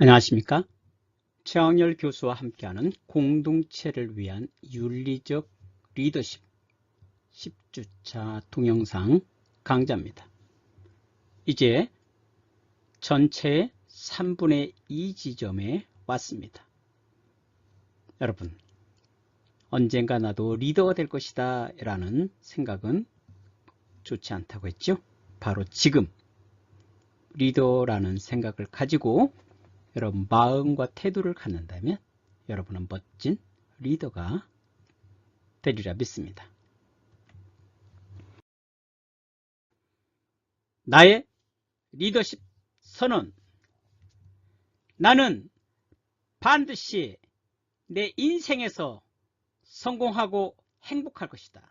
안녕하십니까? 최학렬 교수와 함께하는 공동체를 위한 윤리적 리더십 10주차 동영상 강좌입니다. 이제 전체의 3분의 2 지점에 왔습니다. 여러분, 언젠가 나도 리더가 될 것이다 라는 생각은 좋지 않다고 했죠? 바로 지금 리더라는 생각을 가지고 여러분 마음과 태도를 갖는다면 여러분은 멋진 리더가 되리라 믿습니다. 나의 리더십 선언. 나는 반드시 내 인생에서 성공하고 행복할 것이다.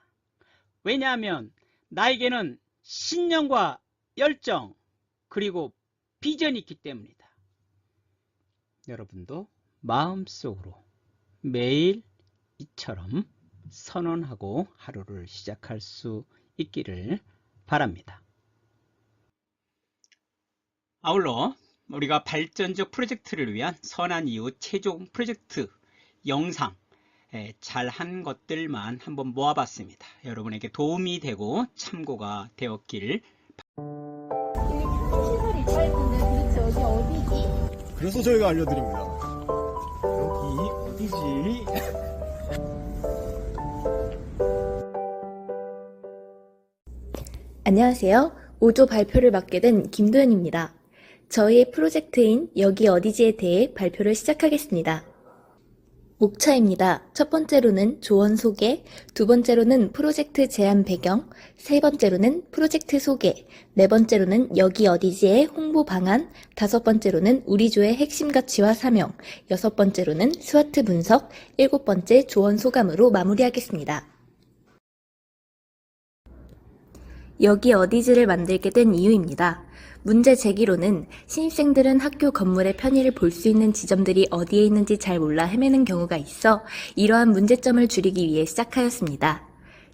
왜냐하면 나에게는 신념과 열정 그리고 비전이 있기 때문이다. 여러분도 마음속으로 매일 이처럼 선언하고 하루를 시작할 수 있기를 바랍니다. 아울러 우리가 발전적 프로젝트를 위한 선한 이후 최종 프로젝트 영상 잘한 것들만 한번 모아봤습니다. 여러분에게 도움이 되고 참고가 되었길. 시설이 있다할 텐데 도대체 여기 어디지? 그래서 저희가 알려드립니다. 여기 어디지? 안녕하세요. 5조 발표를 맡게 된 김도연입니다. 저희의 프로젝트인 여기 어디지에 대해 발표를 시작하겠습니다. 목차입니다. 첫 번째로는 조언 소개, 두 번째로는 프로젝트 제안 배경, 세 번째로는 프로젝트 소개, 네 번째로는 여기 어디지의 홍보 방안, 다섯 번째로는 우리 조의 핵심 가치와 사명, 여섯 번째로는 스와트 분석, 일곱 번째 조언 소감으로 마무리하겠습니다. 여기 어디지를 만들게 된 이유입니다. 문제 제기로는 신입생들은 학교 건물의 편의를 볼 수 있는 지점들이 어디에 있는지 잘 몰라 헤매는 경우가 있어 이러한 문제점을 줄이기 위해 시작하였습니다.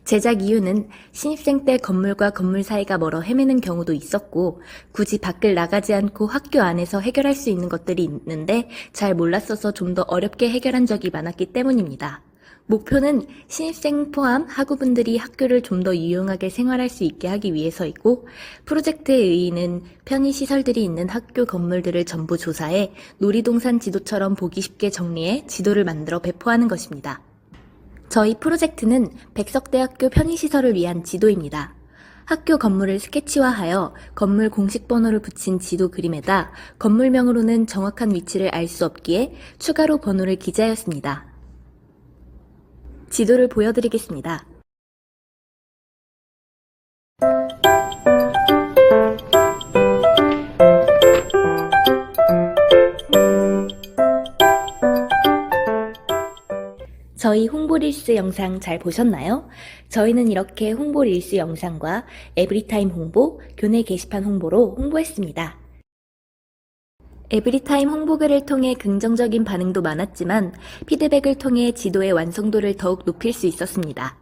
제작 이유는 신입생 때 건물과 건물 사이가 멀어 헤매는 경우도 있었고 굳이 밖을 나가지 않고 학교 안에서 해결할 수 있는 것들이 있는데 잘 몰랐어서 좀 더 어렵게 해결한 적이 많았기 때문입니다. 목표는 신입생 포함 학우분들이 학교를 좀 더 유용하게 생활할 수 있게 하기 위해서이고 프로젝트의 의의는 편의시설들이 있는 학교 건물들을 전부 조사해 놀이동산 지도처럼 보기 쉽게 정리해 지도를 만들어 배포하는 것입니다. 저희 프로젝트는 백석대학교 편의시설을 위한 지도입니다. 학교 건물을 스케치화하여 건물 공식 번호를 붙인 지도 그림에다 건물명으로는 정확한 위치를 알 수 없기에 추가로 번호를 기재하였습니다. 지도를 보여드리겠습니다. 저희 홍보 릴스 영상 잘 보셨나요? 저희는 이렇게 홍보 릴스 영상과 에브리타임 홍보, 교내 게시판 홍보로 홍보했습니다. 에브리타임 홍보글을 통해 긍정적인 반응도 많았지만 피드백을 통해 지도의 완성도를 더욱 높일 수 있었습니다.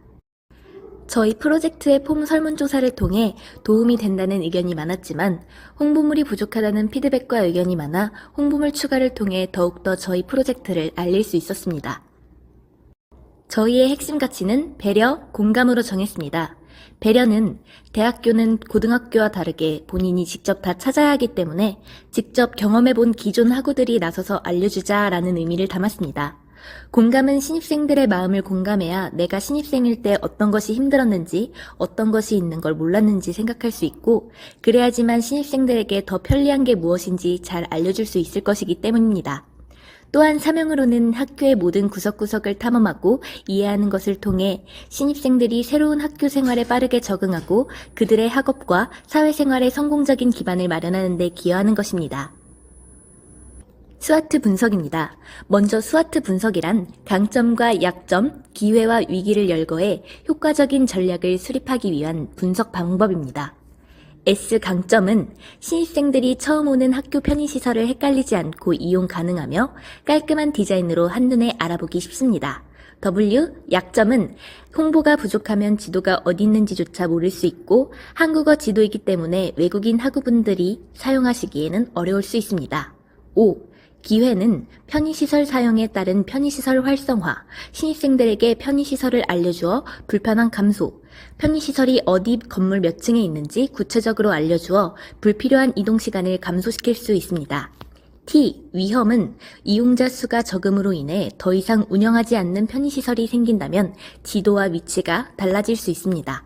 저희 프로젝트의 폼 설문조사를 통해 도움이 된다는 의견이 많았지만 홍보물이 부족하다는 피드백과 의견이 많아 홍보물 추가를 통해 더욱더 저희 프로젝트를 알릴 수 있었습니다. 저희의 핵심 가치는 배려, 공감으로 정했습니다. 배려는 대학교는 고등학교와 다르게 본인이 직접 다 찾아야 하기 때문에 직접 경험해본 기존 학우들이 나서서 알려주자라는 의미를 담았습니다. 공감은 신입생들의 마음을 공감해야 내가 신입생일 때 어떤 것이 힘들었는지 어떤 것이 있는 걸 몰랐는지 생각할 수 있고 그래야지만 신입생들에게 더 편리한 게 무엇인지 잘 알려줄 수 있을 것이기 때문입니다. 또한 사명으로는 학교의 모든 구석구석을 탐험하고 이해하는 것을 통해 신입생들이 새로운 학교 생활에 빠르게 적응하고 그들의 학업과 사회생활의 성공적인 기반을 마련하는 데 기여하는 것입니다. 스와트 분석입니다. 먼저 스와트 분석이란 강점과 약점, 기회와 위기를 열거해 효과적인 전략을 수립하기 위한 분석 방법입니다. S 강점은 신입생들이 처음 오는 학교 편의시설을 헷갈리지 않고 이용 가능하며 깔끔한 디자인으로 한눈에 알아보기 쉽습니다. W 약점은 홍보가 부족하면 지도가 어디 있는지조차 모를 수 있고 한국어 지도이기 때문에 외국인 학우분들이 사용하시기에는 어려울 수 있습니다. O 기회는 편의시설 사용에 따른 편의시설 활성화, 신입생들에게 편의시설을 알려주어 불편함 감소, 편의시설이 어디 건물 몇 층에 있는지 구체적으로 알려주어 불필요한 이동시간을 감소시킬 수 있습니다. T. 위험은 이용자 수가 적음으로 인해 더 이상 운영하지 않는 편의시설이 생긴다면 지도와 위치가 달라질 수 있습니다.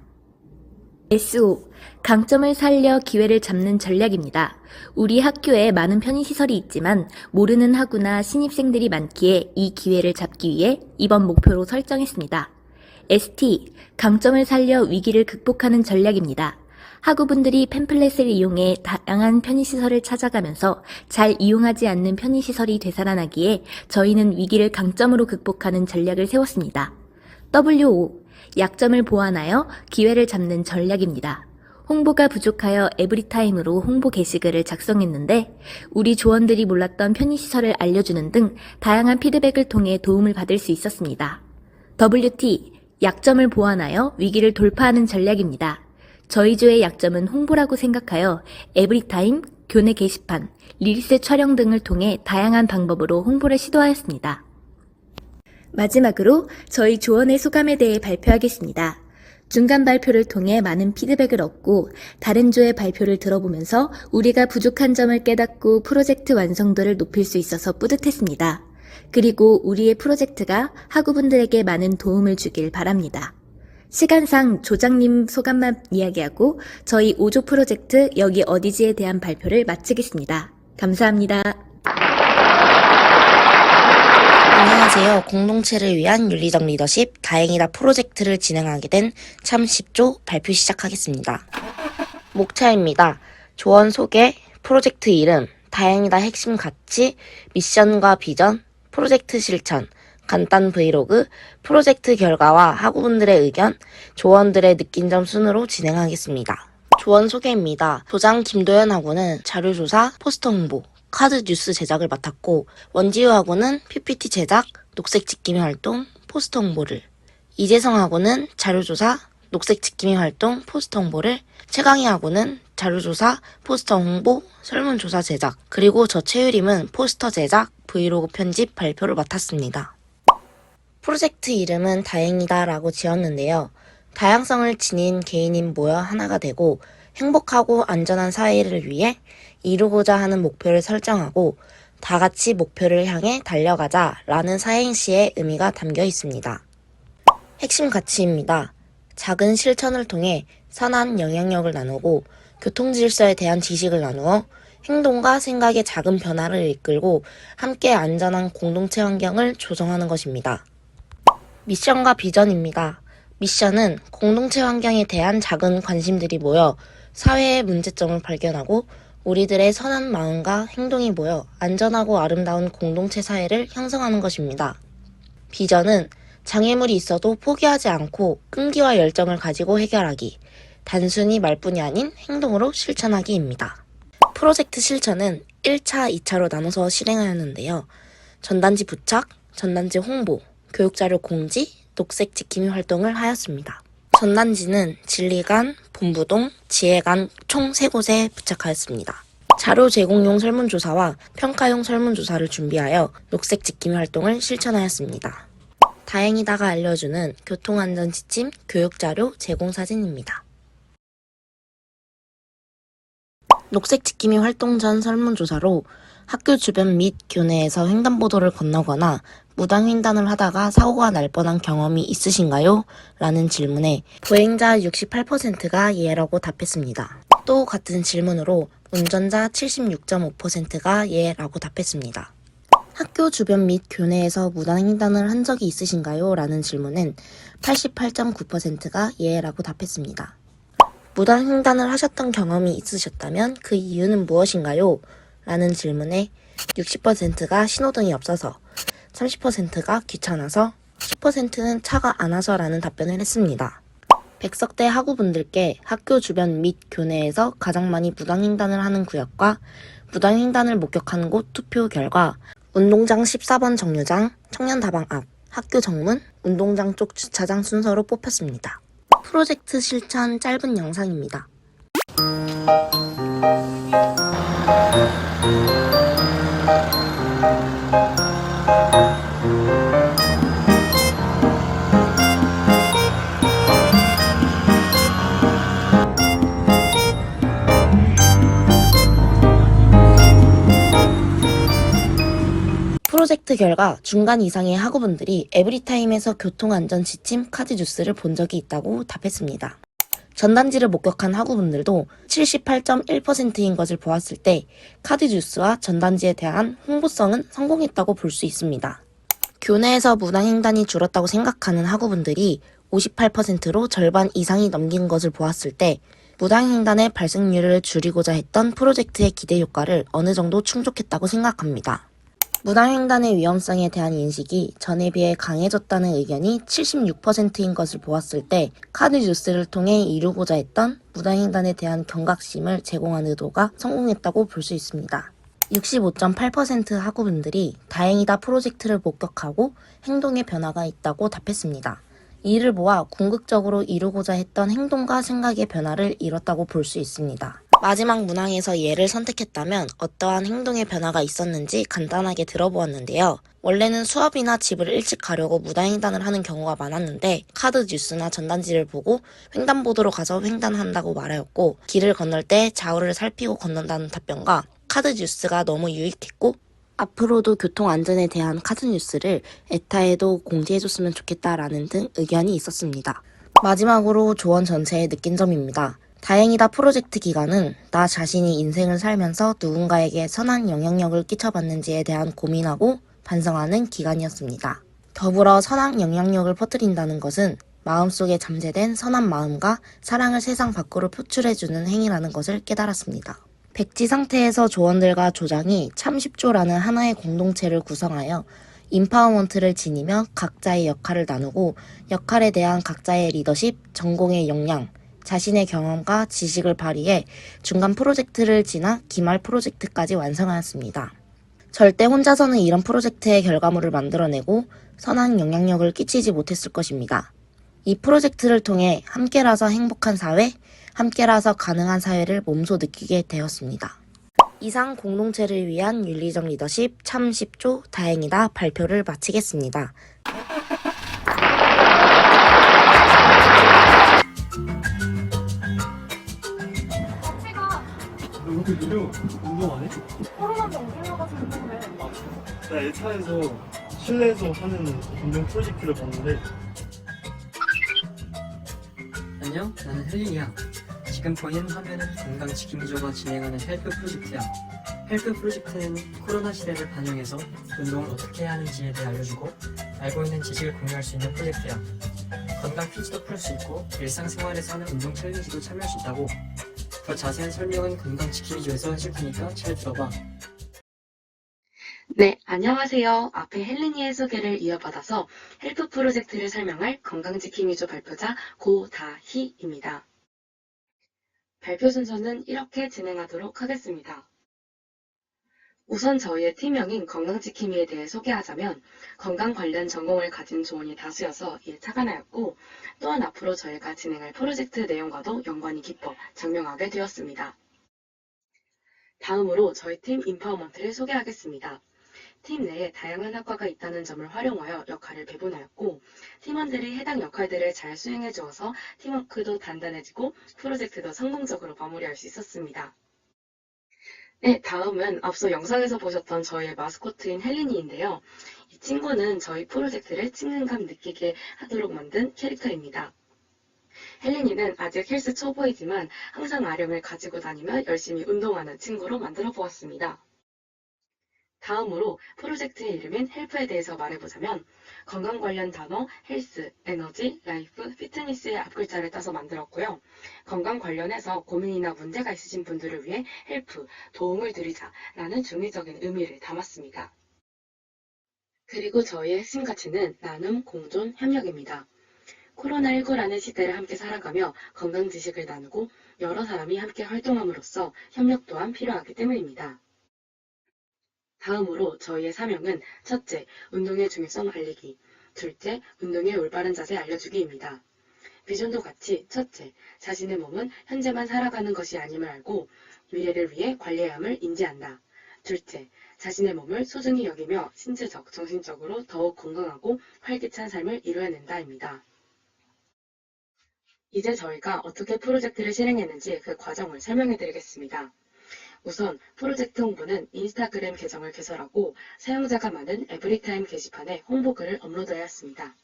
SO. 강점을 살려 기회를 잡는 전략입니다. 우리 학교에 많은 편의시설이 있지만 모르는 학우나 신입생들이 많기에 이 기회를 잡기 위해 이번 목표로 설정했습니다. ST. 강점을 살려 위기를 극복하는 전략입니다. 학우분들이 팸플렛을 이용해 다양한 편의시설을 찾아가면서 잘 이용하지 않는 편의시설이 되살아나기에 저희는 위기를 강점으로 극복하는 전략을 세웠습니다. WO. 약점을 보완하여 기회를 잡는 전략입니다. 홍보가 부족하여 에브리타임으로 홍보 게시글을 작성했는데 우리 조원들이 몰랐던 편의시설을 알려주는 등 다양한 피드백을 통해 도움을 받을 수 있었습니다. WT. 약점을 보완하여 위기를 돌파하는 전략입니다. 저희 조의 약점은 홍보라고 생각하여 에브리타임, 교내 게시판, 릴스 촬영 등을 통해 다양한 방법으로 홍보를 시도하였습니다. 마지막으로 저희 조원의 소감에 대해 발표하겠습니다. 중간 발표를 통해 많은 피드백을 얻고 다른 조의 발표를 들어보면서 우리가 부족한 점을 깨닫고 프로젝트 완성도를 높일 수 있어서 뿌듯했습니다. 그리고 우리의 프로젝트가 학우분들에게 많은 도움을 주길 바랍니다. 시간상 조장님 소감만 이야기하고 저희 5조 프로젝트 여기 어디지에 대한 발표를 마치겠습니다. 감사합니다. 안녕하세요. 공동체를 위한 윤리적 리더십 다행이다 프로젝트를 진행하게 된 참 10조 발표 시작하겠습니다. 목차입니다. 조언 소개, 프로젝트 이름, 다행이다 핵심 가치, 미션과 비전, 프로젝트 실천, 간단 브이로그, 프로젝트 결과와 학우분들의 의견, 조원들의 느낀 점 순으로 진행하겠습니다. 조원 소개입니다. 조장 김도현 학우는 자료조사, 포스터 홍보, 카드 뉴스 제작을 맡았고 원지우 학우는 PPT 제작, 녹색 지킴이 활동, 포스터 홍보를, 이재성 학우는 자료조사, 녹색 지킴이 활동, 포스터 홍보를, 최강희 학우는 자료조사, 포스터 홍보, 설문조사 제작, 그리고 저 최유림은 포스터 제작, 브이로그 편집, 발표를 맡았습니다. 프로젝트 이름은 다행이다 라고 지었는데요. 다양성을 지닌 개인이 모여 하나가 되고 행복하고 안전한 사회를 위해 이루고자 하는 목표를 설정하고 다 같이 목표를 향해 달려가자 라는 사행시의 의미가 담겨 있습니다. 핵심 가치입니다. 작은 실천을 통해 선한 영향력을 나누고 교통질서에 대한 지식을 나누어 행동과 생각의 작은 변화를 이끌고 함께 안전한 공동체 환경을 조성하는 것입니다. 미션과 비전입니다. 미션은 공동체 환경에 대한 작은 관심들이 모여 사회의 문제점을 발견하고 우리들의 선한 마음과 행동이 모여 안전하고 아름다운 공동체 사회를 형성하는 것입니다. 비전은 장애물이 있어도 포기하지 않고 끈기와 열정을 가지고 해결하기, 단순히 말뿐이 아닌 행동으로 실천하기입니다. 프로젝트 실천은 1차, 2차로 나눠서 실행하였는데요. 전단지 부착, 전단지 홍보, 교육자료 공지, 녹색 지킴이 활동을 하였습니다. 전단지는 진리관, 본부동, 지혜관 총 3곳에 부착하였습니다. 자료 제공용 설문조사와 평가용 설문조사를 준비하여 녹색 지킴이 활동을 실천하였습니다. 다행이다가 알려주는 교통안전 지침 교육자료 제공 사진입니다. 녹색 지킴이 활동 전 설문조사로 학교 주변 및 교내에서 횡단보도를 건너거나 무단 횡단을 하다가 사고가 날 뻔한 경험이 있으신가요? 라는 질문에 보행자 68%가 예라고 답했습니다. 또 같은 질문으로 운전자 76.5%가 예라고 답했습니다. 학교 주변 및 교내에서 무단 횡단을 한 적이 있으신가요? 라는 질문은 88.9%가 예라고 답했습니다. 무단 횡단을 하셨던 경험이 있으셨다면 그 이유는 무엇인가요? 라는 질문에 60%가 신호등이 없어서, 30%가 귀찮아서, 10%는 차가 안 와서 라는 답변을 했습니다. 백석대 학우분들께 학교 주변 및 교내에서 가장 많이 무단횡단을 하는 구역과 무단횡단을 목격한 곳 투표 결과 운동장 14번 정류장, 청년다방 앞, 학교 정문, 운동장 쪽 주차장 순서로 뽑혔습니다. 프로젝트 실천 짧은 영상입니다. 결과 중간 이상의 학우분들이 에브리타임에서 교통안전 지침 카드 뉴스를 본 적이 있다고 답했습니다. 전단지를 목격한 학우분들도 78.1%인 것을 보았을 때 카드 뉴스와 전단지에 대한 홍보성은 성공했다고 볼 수 있습니다. 교내에서 무단횡단이 줄었다고 생각하는 학우분들이 58%로 절반 이상이 넘긴 것을 보았을 때 무단횡단의 발생률을 줄이고자 했던 프로젝트의 기대 효과를 어느 정도 충족했다고 생각합니다. 무단횡단의 위험성에 대한 인식이 전에 비해 강해졌다는 의견이 76%인 것을 보았을 때 카드 뉴스를 통해 이루고자 했던 무단횡단에 대한 경각심을 제공한 의도가 성공했다고 볼 수 있습니다. 65.8% 학우분들이 다행이다 프로젝트를 목격하고 행동의 변화가 있다고 답했습니다. 이를 모아 궁극적으로 이루고자 했던 행동과 생각의 변화를 이뤘다고 볼 수 있습니다. 마지막 문항에서 예를 선택했다면 어떠한 행동의 변화가 있었는지 간단하게 들어보았는데요. 원래는 수업이나 집을 일찍 가려고 무단횡단을 하는 경우가 많았는데 카드 뉴스나 전단지를 보고 횡단보도로 가서 횡단한다고 말하였고 길을 건널 때 좌우를 살피고 건넌다는 답변과 카드 뉴스가 너무 유익했고 앞으로도 교통안전에 대한 카드 뉴스를 에타에도 공지해줬으면 좋겠다라는 등 의견이 있었습니다. 마지막으로 조언 전체에 느낀 점입니다. 다행이다 프로젝트 기간은 나 자신이 인생을 살면서 누군가에게 선한 영향력을 끼쳐봤는지에 대한 고민하고 반성하는 기간이었습니다. 더불어 선한 영향력을 퍼뜨린다는 것은 마음속에 잠재된 선한 마음과 사랑을 세상 밖으로 표출해주는 행위라는 것을 깨달았습니다. 백지 상태에서 조원들과 조장이 참10조라는 하나의 공동체를 구성하여 인파워먼트를 지니며 각자의 역할을 나누고 역할에 대한 각자의 리더십, 전공의 역량, 자신의 경험과 지식을 발휘해 중간 프로젝트를 지나 기말 프로젝트까지 완성하였습니다. 절대 혼자서는 이런 프로젝트의 결과물을 만들어내고 선한 영향력을 끼치지 못했을 것입니다. 이 프로젝트를 통해 함께라서 행복한 사회, 함께라서 가능한 사회를 몸소 느끼게 되었습니다. 이상 공동체를 위한 윤리적 리더십 참 10조 다행이다 발표를 마치겠습니다. 너 이렇게 느려 운동 안 해? 코로나도 옮기려가서 운동을 해. 나 예차에서 실내에서 하는 운동 프로젝트를 봤는데 안녕, 나는 헬린이야. 지금 보이는 화면은 건강지킴이조가 진행하는 헬프 프로젝트야. 헬프 프로젝트는 코로나 시대를 반영해서 운동을 어떻게 해야 하는지에 대해 알려주고 알고 있는 지식을 공유할 수 있는 프로젝트야. 건강 퀴즈도 풀 수 있고 일상생활에서 하는 운동 챌린지도 참여할 수 있다고. 더 자세한 설명은 건강지킴이조에서 해줄 테니까 잘 들어봐. 네, 안녕하세요. 앞에 헬린이의 소개를 이어받아서 헬프 프로젝트를 설명할 건강지킴이조 발표자 고다희입니다. 발표 순서는 이렇게 진행하도록 하겠습니다. 우선 저희의 팀명인 건강지킴이에 대해 소개하자면 건강 관련 전공을 가진 조원이 다수여서 이에 착안하였고 또한 앞으로 저희가 진행할 프로젝트 내용과도 연관이 깊어 장명하게 되었습니다. 다음으로 저희 팀 인파워먼트를 소개하겠습니다. 팀 내에 다양한 학과가 있다는 점을 활용하여 역할을 배분하였고 팀원들이 해당 역할들을 잘 수행해 주어서 팀워크도 단단해지고 프로젝트도 성공적으로 마무리할 수 있었습니다. 네, 다음은 앞서 영상에서 보셨던 저희의 마스코트인 헬린이인데요. 이 친구는 저희 프로젝트를 친근감 느끼게 하도록 만든 캐릭터입니다. 헬린이는 아직 헬스 초보이지만 항상 아령을 가지고 다니며 열심히 운동하는 친구로 만들어 보았습니다. 다음으로 프로젝트의 이름인 헬프에 대해서 말해보자면 건강 관련 단어 헬스, 에너지, 라이프, 피트니스의 앞글자를 따서 만들었고요. 건강 관련해서 고민이나 문제가 있으신 분들을 위해 헬프, 도움을 드리자 라는 중의적인 의미를 담았습니다. 그리고 저희의 핵심 가치는 나눔, 공존, 협력입니다. 코로나19라는 시대를 함께 살아가며 건강 지식을 나누고 여러 사람이 함께 활동함으로써 협력 또한 필요하기 때문입니다. 다음으로 저희의 사명은 첫째, 운동의 중요성 알리기, 둘째, 운동의 올바른 자세 알려주기입니다. 비전도 같이 첫째, 자신의 몸은 현재만 살아가는 것이 아님을 알고 미래를 위해 관리해야 함을 인지한다. 둘째, 자신의 몸을 소중히 여기며 신체적, 정신적으로 더욱 건강하고 활기찬 삶을 이루어낸다입니다. 이제 저희가 어떻게 프로젝트를 실행했는지 그 과정을 설명해 드리겠습니다. 우선 프로젝트 홍보는 인스타그램 계정을 개설하고 사용자가 많은 에브리타임 게시판에 홍보글을 업로드하였습니다.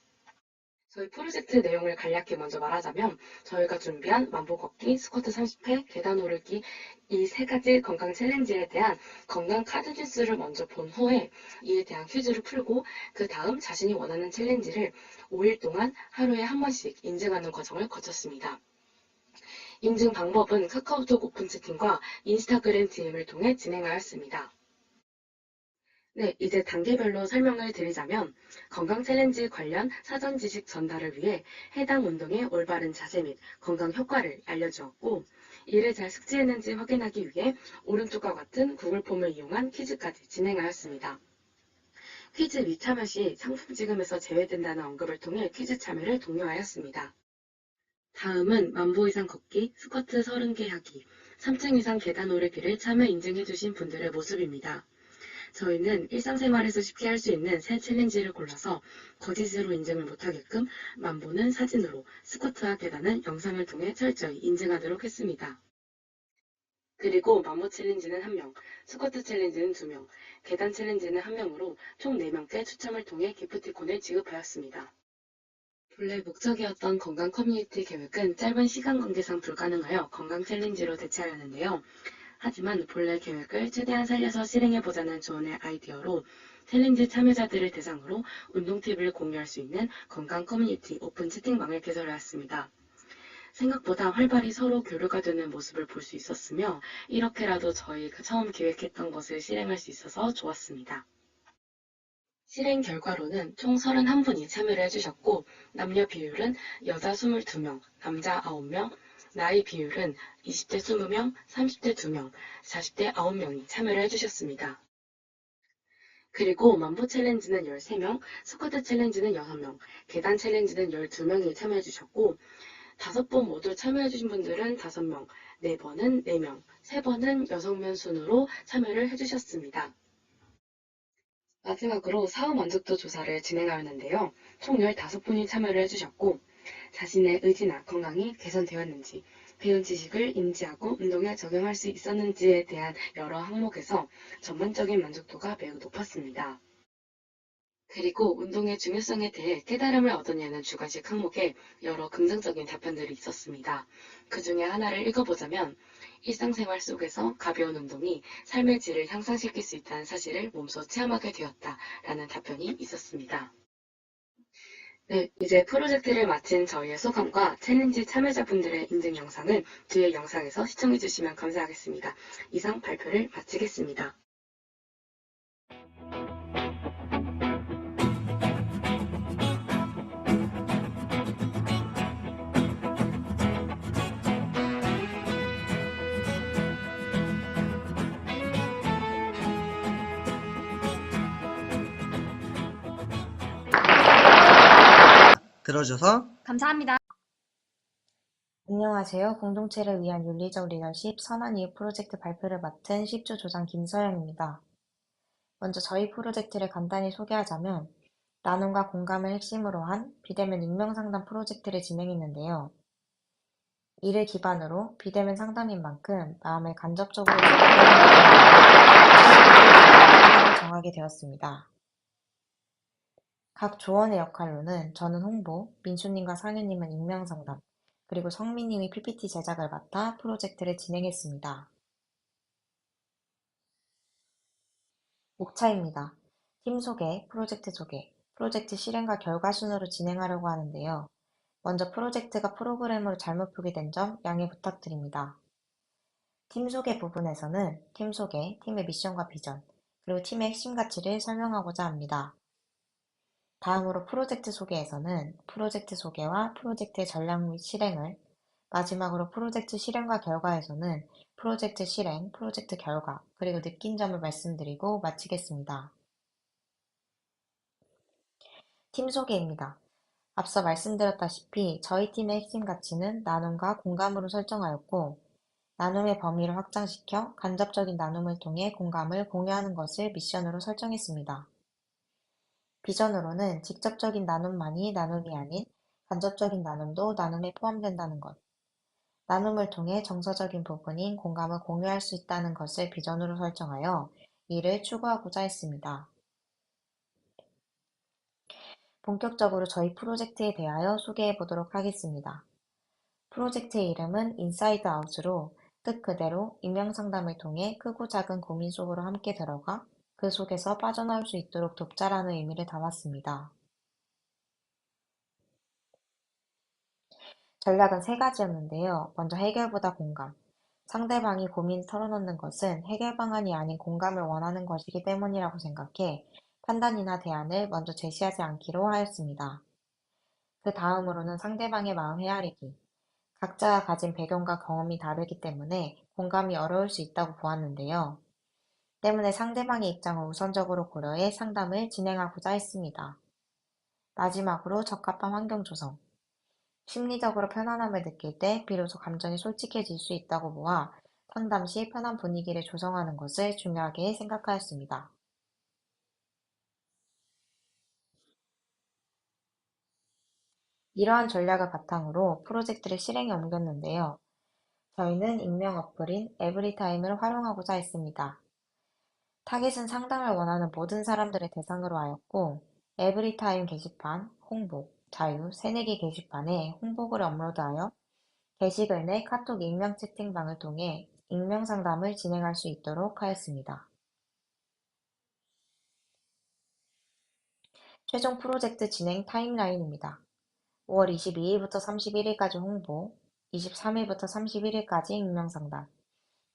저희 프로젝트 내용을 간략히 먼저 말하자면 저희가 준비한 만보 걷기, 스쿼트 30회, 계단 오르기 이 세 가지 건강 챌린지에 대한 건강 카드 뉴스를 먼저 본 후에 이에 대한 퀴즈를 풀고 그 다음 자신이 원하는 챌린지를 5일 동안 하루에 한 번씩 인증하는 과정을 거쳤습니다. 인증 방법은 카카오톡 오픈 채팅과 인스타그램 DM을 통해 진행하였습니다. 네, 이제 단계별로 설명을 드리자면 건강 챌린지 관련 사전 지식 전달을 위해 해당 운동의 올바른 자세 및 건강 효과를 알려주었고 이를 잘 숙지했는지 확인하기 위해 오른쪽과 같은 구글 폼을 이용한 퀴즈까지 진행하였습니다. 퀴즈 미참여 시 상품 지급에서 제외된다는 언급을 통해 퀴즈 참여를 독려하였습니다. 다음은 만보 이상 걷기, 스쿼트 30개 하기, 3층 이상 계단 오르기를 참여 인증해주신 분들의 모습입니다. 저희는 일상생활에서 쉽게 할 수 있는 새 챌린지를 골라서 거짓으로 인증을 못하게끔 만보는 사진으로, 스쿼트와 계단은 영상을 통해 철저히 인증하도록 했습니다. 그리고 만보 챌린지는 1명, 스쿼트 챌린지는 2명, 계단 챌린지는 1명으로 총 4명께 추첨을 통해 기프티콘을 지급하였습니다. 본래 목적이었던 건강 커뮤니티 계획은 짧은 시간 관계상 불가능하여 건강 챌린지로 대체하였는데요. 하지만 본래 계획을 최대한 살려서 실행해보자는 조언의 아이디어로 챌린지 참여자들을 대상으로 운동 팁을 공유할 수 있는 건강 커뮤니티 오픈 채팅방을 개설하였습니다. 생각보다 활발히 서로 교류가 되는 모습을 볼 수 있었으며 이렇게라도 저희가 처음 계획했던 것을 실행할 수 있어서 좋았습니다. 실행 결과로는 총 31분이 참여를 해주셨고 남녀 비율은 여자 22명, 남자 9명, 나이 비율은 20대 20명, 30대 2명, 40대 9명이 참여를 해주셨습니다. 그리고 만보 챌린지는 13명, 스쿼트 챌린지는 6명, 계단 챌린지는 12명이 참여해주셨고 5번 모두 참여해주신 분들은 5명, 4번은 4명, 3번은 6명 순으로 참여를 해주셨습니다. 마지막으로 사후 만족도 조사를 진행하였는데요. 총 15분이 참여를 해주셨고 자신의 의지나 건강이 개선되었는지, 배운 지식을 인지하고 운동에 적용할 수 있었는지에 대한 여러 항목에서 전반적인 만족도가 매우 높았습니다. 그리고 운동의 중요성에 대해 깨달음을 얻었냐는 주관식 항목에 여러 긍정적인 답변들이 있었습니다. 그 중에 하나를 읽어보자면 일상생활 속에서 가벼운 운동이 삶의 질을 향상시킬 수 있다는 사실을 몸소 체험하게 되었다라는 답변이 있었습니다. 네, 이제 프로젝트를 마친 저희의 소감과 챌린지 참여자분들의 인증 영상은 뒤에 영상에서 시청해주시면 감사하겠습니다. 이상 발표를 마치겠습니다. 들어줘서 감사합니다. 안녕하세요. 공동체를 위한 윤리적 리더십 선언 이후 프로젝트 발표를 맡은 10조 조장 김서영입니다. 먼저 저희 프로젝트를 간단히 소개하자면 나눔과 공감을 핵심으로 한 비대면 익명상담 프로젝트를 진행했는데요. 이를 기반으로 비대면 상담인 만큼 마음을 간접적으로 상담을 정하게 되었습니다. 각 조원의 역할로는 저는 홍보, 민수님과 상윤님은 익명상담, 그리고 성민님이 PPT 제작을 맡아 프로젝트를 진행했습니다. 목차입니다. 팀 소개, 프로젝트 실행과 결과 순으로 진행하려고 하는데요. 먼저 프로젝트가 프로그램으로 잘못 표기된 점 양해 부탁드립니다. 팀 소개 부분에서는 팀 소개, 팀의 미션과 비전, 그리고 팀의 핵심 가치를 설명하고자 합니다. 다음으로 프로젝트 소개에서는 프로젝트 소개와 프로젝트의 전략 및 실행을, 마지막으로 프로젝트 실행과 결과에서는 프로젝트 실행, 프로젝트 결과, 그리고 느낀 점을 말씀드리고 마치겠습니다. 팀 소개입니다. 앞서 말씀드렸다시피 저희 팀의 핵심 가치는 나눔과 공감으로 설정하였고, 나눔의 범위를 확장시켜 간접적인 나눔을 통해 공감을 공유하는 것을 미션으로 설정했습니다. 비전으로는 직접적인 나눔만이 나눔이 아닌 간접적인 나눔도 나눔에 포함된다는 것, 나눔을 통해 정서적인 부분인 공감을 공유할 수 있다는 것을 비전으로 설정하여 이를 추구하고자 했습니다. 본격적으로 저희 프로젝트에 대하여 소개해 보도록 하겠습니다. 프로젝트의 이름은 인사이드 아웃으로 뜻 그대로 익명상담을 통해 크고 작은 고민 속으로 함께 들어가 그 속에서 빠져나올 수 있도록 돕자라는 의미를 담았습니다. 전략은 3가지였는데요. 먼저 해결보다 공감. 상대방이 고민을 털어놓는 것은 해결 방안이 아닌 공감을 원하는 것이기 때문이라고 생각해 판단이나 대안을 먼저 제시하지 않기로 하였습니다. 그 다음으로는 상대방의 마음 헤아리기. 각자가 가진 배경과 경험이 다르기 때문에 공감이 어려울 수 있다고 보았는데요. 때문에 상대방의 입장을 우선적으로 고려해 상담을 진행하고자 했습니다. 마지막으로 적합한 환경 조성. 심리적으로 편안함을 느낄 때 비로소 감정이 솔직해질 수 있다고 보아 상담 시 편한 분위기를 조성하는 것을 중요하게 생각하였습니다. 이러한 전략을 바탕으로 프로젝트를 실행에 옮겼는데요. 저희는 익명 어플인 에브리타임을 활용하고자 했습니다. 타깃은 상담을 원하는 모든 사람들을 대상으로 하였고 에브리타임 게시판, 홍보, 자유, 새내기 게시판에 홍보글을 업로드하여 게시글 내 카톡 익명 채팅방을 통해 익명 상담을 진행할 수 있도록 하였습니다. 최종 프로젝트 진행 타임라인입니다. 5월 22일부터 31일까지 홍보, 23일부터 31일까지 익명상담,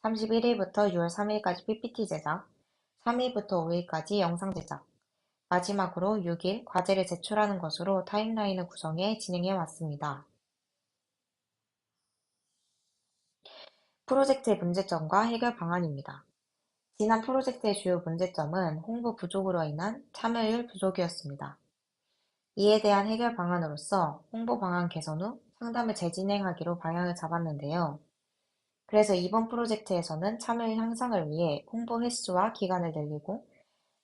31일부터 6월 3일까지 PPT 제작, 3일부터 5일까지 영상 제작, 마지막으로 6일 과제를 제출하는 것으로 타임라인을 구성해 진행해 왔습니다. 프로젝트의 문제점과 해결 방안입니다. 지난 프로젝트의 주요 문제점은 홍보 부족으로 인한 참여율 부족이었습니다. 이에 대한 해결 방안으로서 홍보 방안 개선 후 상담을 재진행하기로 방향을 잡았는데요. 그래서 이번 프로젝트에서는 참여율 향상을 위해 홍보 횟수와 기간을 늘리고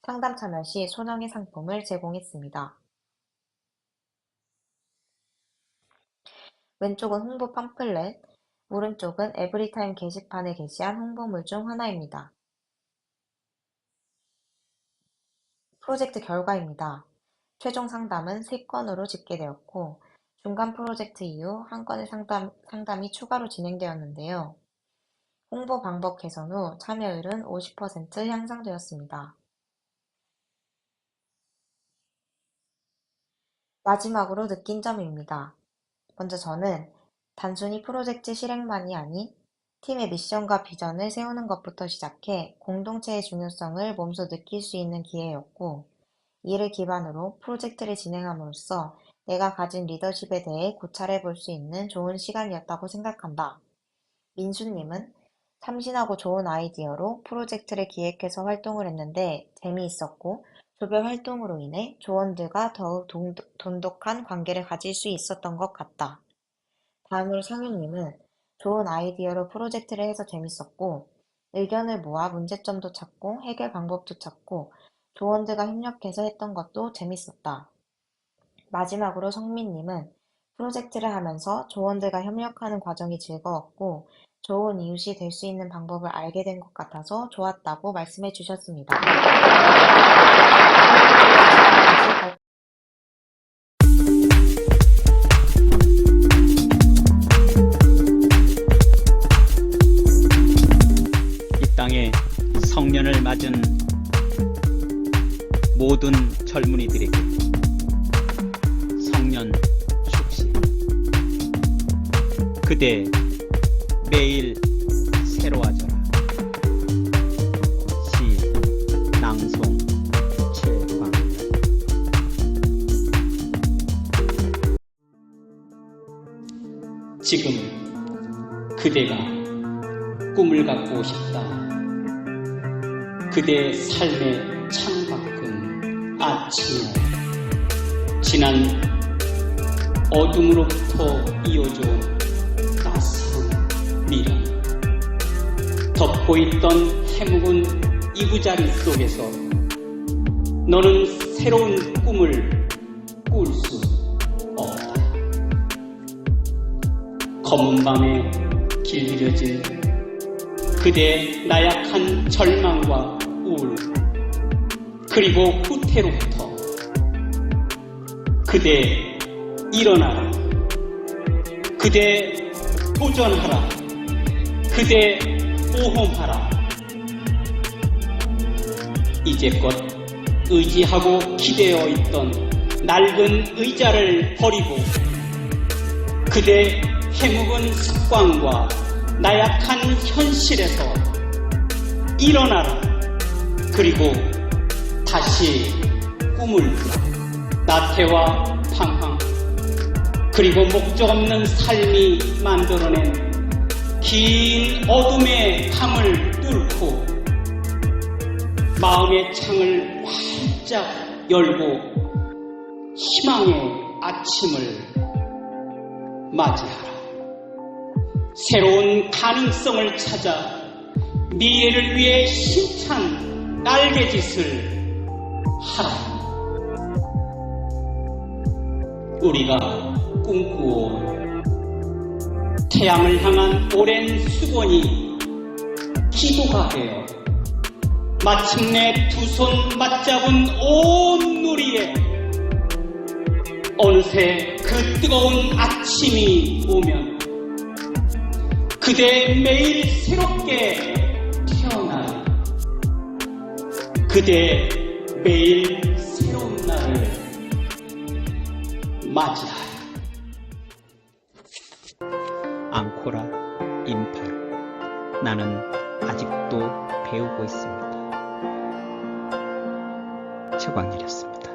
상담 참여 시 소정의 상품을 제공했습니다. 왼쪽은 홍보 팜플렛, 오른쪽은 에브리타임 게시판에 게시한 홍보물 중 하나입니다. 프로젝트 결과입니다. 최종 상담은 3건으로 집계되었고 중간 프로젝트 이후 1건의 상담이 추가로 진행되었는데요. 홍보 방법 개선 후 참여율은 50% 향상되었습니다. 마지막으로 느낀 점입니다. 먼저 저는 단순히 프로젝트 실행만이 아닌 팀의 미션과 비전을 세우는 것부터 시작해 공동체의 중요성을 몸소 느낄 수 있는 기회였고 이를 기반으로 프로젝트를 진행함으로써 내가 가진 리더십에 대해 고찰해 볼 수 있는 좋은 시간이었다고 생각한다. 민수님은 참신하고 좋은 아이디어로 프로젝트를 기획해서 활동을 했는데 재미있었고 조별 활동으로 인해 조원들과 더욱 돈독한 관계를 가질 수 있었던 것 같다. 다음으로 상윤님은 좋은 아이디어로 프로젝트를 해서 재밌었고 의견을 모아 문제점도 찾고 해결 방법도 찾고 조원들과 협력해서 했던 것도 재밌었다. 마지막으로 성민님은 프로젝트를 하면서 조원들과 협력하는 과정이 즐거웠고 좋은 이웃이 될 수 있는 방법을 알게 된 것 같아서 좋았다고 말씀해 주셨습니다. 이 땅에 성년을 맞은 모든 젊은이들에게 성년 축시. 그대 매일 새로워져라. 시 낭송 최광. 지금 그대가 꿈을 갖고 싶다. 그대의 삶의 창밖은 아침이야. 지난 어둠으로부터 이어져온 따스한 미련. 덮고 있던 해묵은 이부자리 속에서 너는 새로운 꿈을 꿀 수 없다. 검은 밤에 길들여질 그대의 나약한 절망과 우울, 그리고 후퇴로부터 그대 일어나라, 그대 도전하라, 그대 모험하라. 이제껏 의지하고 기대어 있던 낡은 의자를 버리고 그대 해묵은 습관과 나약한 현실에서 일어나라. 그리고 다시 꿈을 꾸라. 나태와 방황, 그리고 목적 없는 삶이 만들어낸 긴 어둠의 밤을 뚫고 마음의 창을 활짝 열고 희망의 아침을 맞이하라. 새로운 가능성을 찾아 미래를 위해 힘찬 날개짓을 하라. 우리가 꿈꾸어온 태양을 향한 오랜 수건이 기도가 되어 마침내 두 손 맞잡은 온 누리에 어느새 그 뜨거운 아침이 오면 그대 매일 새롭게 태어나 그대 매일 새로운 날을 맞이하라. 앙코라 임팔. 나는 아직도 배우고 있습니다. 최광일이었습니다.